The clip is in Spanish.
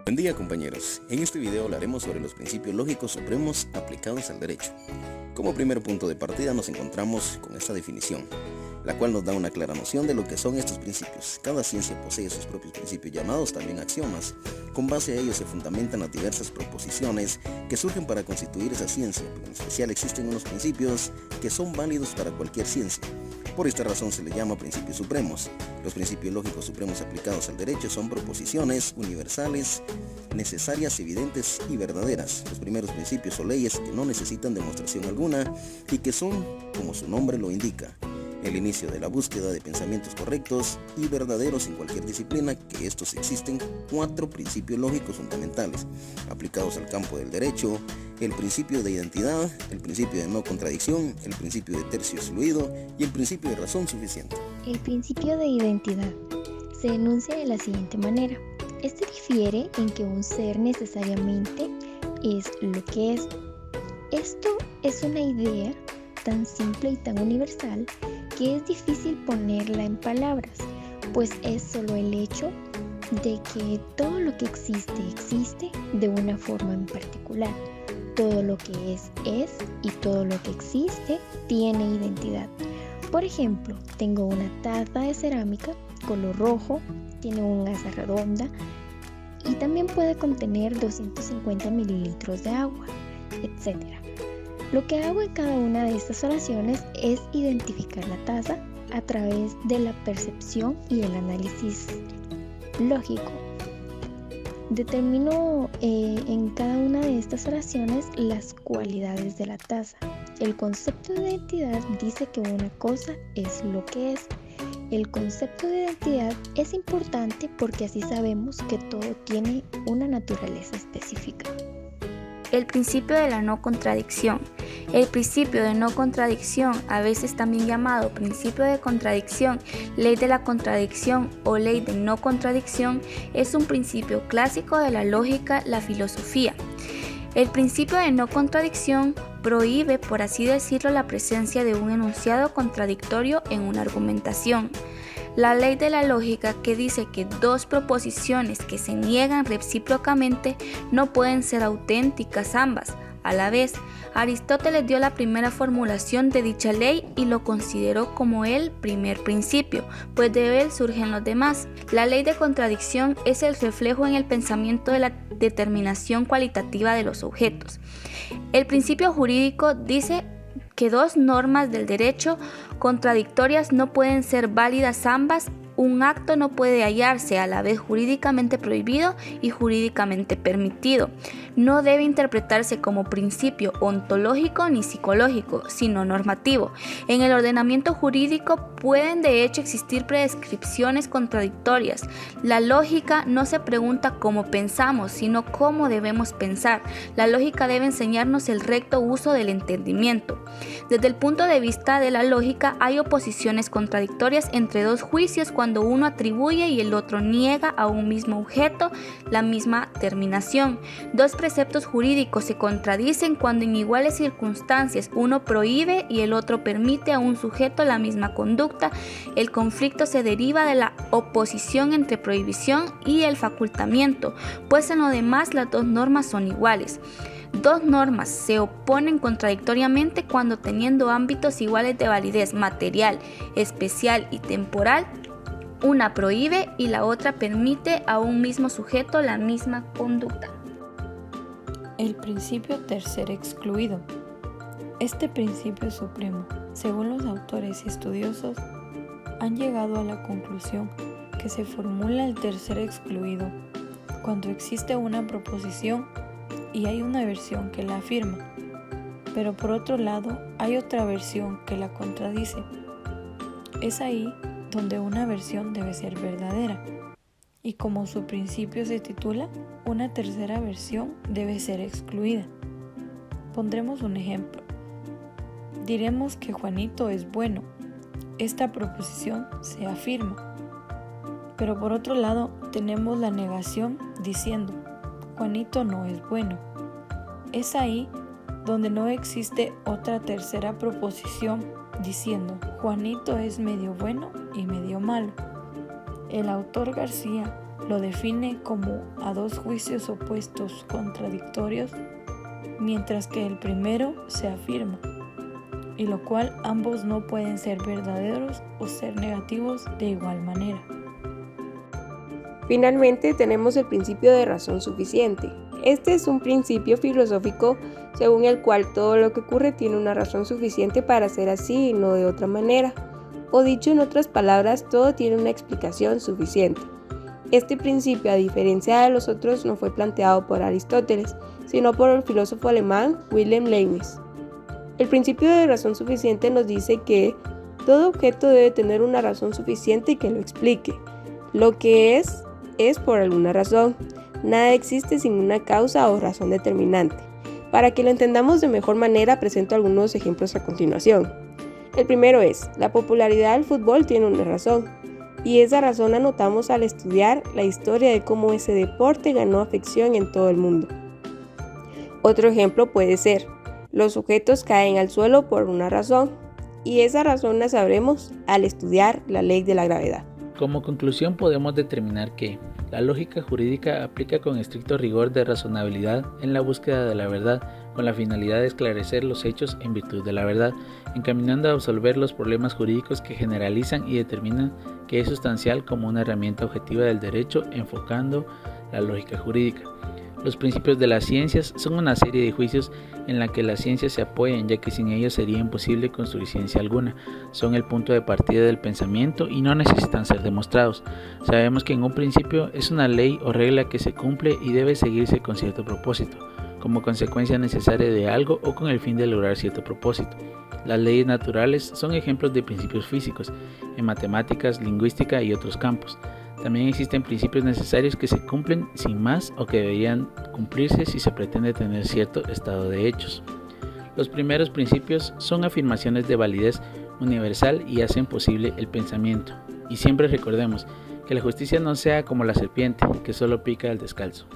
Buen día, compañeros. En este video hablaremos sobre los principios lógicos supremos aplicados al derecho. Como primer punto de partida nos encontramos con esta definición, la cual nos da una clara noción de lo que son estos principios. Cada ciencia posee sus propios principios llamados también axiomas. Con base a ellos se fundamentan las diversas proposiciones que surgen para constituir esa ciencia, pero en especial existen unos principios que son válidos para cualquier ciencia. Por esta razón se le llama principios supremos. Los principios lógicos supremos aplicados al derecho son proposiciones universales, necesarias, evidentes y verdaderas. Los primeros principios o leyes que no necesitan demostración alguna y que son, como su nombre lo indica, el inicio de la búsqueda de pensamientos correctos y verdaderos en cualquier disciplina. Que estos existen 4 principios lógicos fundamentales aplicados al campo del derecho: el principio de identidad, el principio de no contradicción, el principio de tercio excluido y el principio de razón suficiente. El principio de identidad se enuncia de la siguiente manera. Este difiere en que un ser necesariamente es lo que es. Esto es una idea tan simple y tan universal que es difícil ponerla en palabras, pues es solo el hecho de que todo lo que existe de una forma en particular. Todo lo que es y todo lo que existe tiene identidad. Por ejemplo, tengo una taza de cerámica color rojo, tiene una asa redonda y también puede contener 250 mililitros de agua, etc. Lo que hago en cada una de estas oraciones es identificar la taza a través de la percepción y el análisis lógico. Determino en cada una de estas oraciones las cualidades de la taza. El concepto de identidad dice que una cosa es lo que es. El concepto de identidad es importante porque así sabemos que todo tiene una naturaleza específica. El principio de la no contradicción. El principio de no contradicción, a veces también llamado principio de contradicción, ley de la contradicción o ley de no contradicción, es un principio clásico de la lógica, la filosofía. El principio de no contradicción prohíbe, por así decirlo, la presencia de un enunciado contradictorio en una argumentación. La ley de la lógica, que dice que dos proposiciones que se niegan recíprocamente no pueden ser auténticas ambas a la vez. Aristóteles dio la primera formulación de dicha ley y lo consideró como el primer principio, pues de él surgen los demás. La ley de contradicción es el reflejo en el pensamiento de la determinación cualitativa de los objetos. El principio jurídico dice que dos normas del derecho contradictorias no pueden ser válidas ambas. Un acto no puede hallarse a la vez jurídicamente prohibido y jurídicamente permitido. No debe interpretarse como principio ontológico ni psicológico, sino normativo. En el ordenamiento jurídico pueden de hecho existir prescripciones contradictorias. La lógica no se pregunta cómo pensamos, sino cómo debemos pensar. La lógica debe enseñarnos el recto uso del entendimiento. Desde el punto de vista de la lógica, hay oposiciones contradictorias entre dos juicios cuando uno atribuye y el otro niega a un mismo objeto la misma terminación. Dos preceptos jurídicos se contradicen cuando en iguales circunstancias uno prohíbe y el otro permite a un sujeto la misma conducta. El conflicto se deriva de la oposición entre prohibición y el facultamiento, pues en lo demás las dos normas son iguales. Dos normas se oponen contradictoriamente cuando teniendo ámbitos iguales de validez material, especial y temporal, una prohíbe y la otra permite a un mismo sujeto la misma conducta. El principio tercer excluido. Este principio supremo, según los autores y estudiosos, han llegado a la conclusión que se formula el tercer excluido cuando existe una proposición y hay una versión que la afirma, pero por otro lado hay otra versión que la contradice. Es ahí donde una versión debe ser verdadera, y como su principio se titula, una tercera versión debe ser excluida. Pondremos un ejemplo. Diremos que Juanito es bueno. Esta proposición se afirma, pero por otro lado tenemos la negación diciendo Juanito no es bueno. Es ahí donde no existe otra tercera proposición diciendo Juanito es medio bueno y medio malo. El autor García lo define como a dos juicios opuestos contradictorios, mientras que el primero se afirma, y lo cual ambos no pueden ser verdaderos o ser negativos de igual manera. Finalmente tenemos el principio de razón suficiente. Este es un principio filosófico según el cual todo lo que ocurre tiene una razón suficiente para ser así y no de otra manera. O dicho en otras palabras, todo tiene una explicación suficiente. Este principio, a diferencia de los otros, no fue planteado por Aristóteles, sino por el filósofo alemán Wilhelm Leibniz. El principio de razón suficiente nos dice que todo objeto debe tener una razón suficiente y que lo explique. Lo que es por alguna razón. Nada existe sin una causa o razón determinante. Para que lo entendamos de mejor manera, presento algunos ejemplos a continuación. El primero es, la popularidad del fútbol tiene una razón, y esa razón la notamos al estudiar la historia de cómo ese deporte ganó afección en todo el mundo. Otro ejemplo puede ser, los sujetos caen al suelo por una razón, y esa razón la sabremos al estudiar la ley de la gravedad. Como conclusión podemos determinar que la lógica jurídica aplica con estricto rigor de razonabilidad en la búsqueda de la verdad, con la finalidad de esclarecer los hechos en virtud de la verdad, encaminando a resolver los problemas jurídicos que generalizan y determinan qué es sustancial como una herramienta objetiva del derecho, enfocando la lógica jurídica. Los principios de las ciencias son una serie de juicios en la que las ciencias se apoyan, ya que sin ellos sería imposible construir ciencia alguna. Son el punto de partida del pensamiento y no necesitan ser demostrados. Sabemos que en un principio es una ley o regla que se cumple y debe seguirse con cierto propósito, como consecuencia necesaria de algo o con el fin de lograr cierto propósito. Las leyes naturales son ejemplos de principios físicos, en matemáticas, lingüística y otros campos. También existen principios necesarios que se cumplen sin más o que deberían cumplirse si se pretende tener cierto estado de hechos. Los primeros principios son afirmaciones de validez universal y hacen posible el pensamiento. Y siempre recordemos que la justicia no sea como la serpiente, que solo pica al descalzo.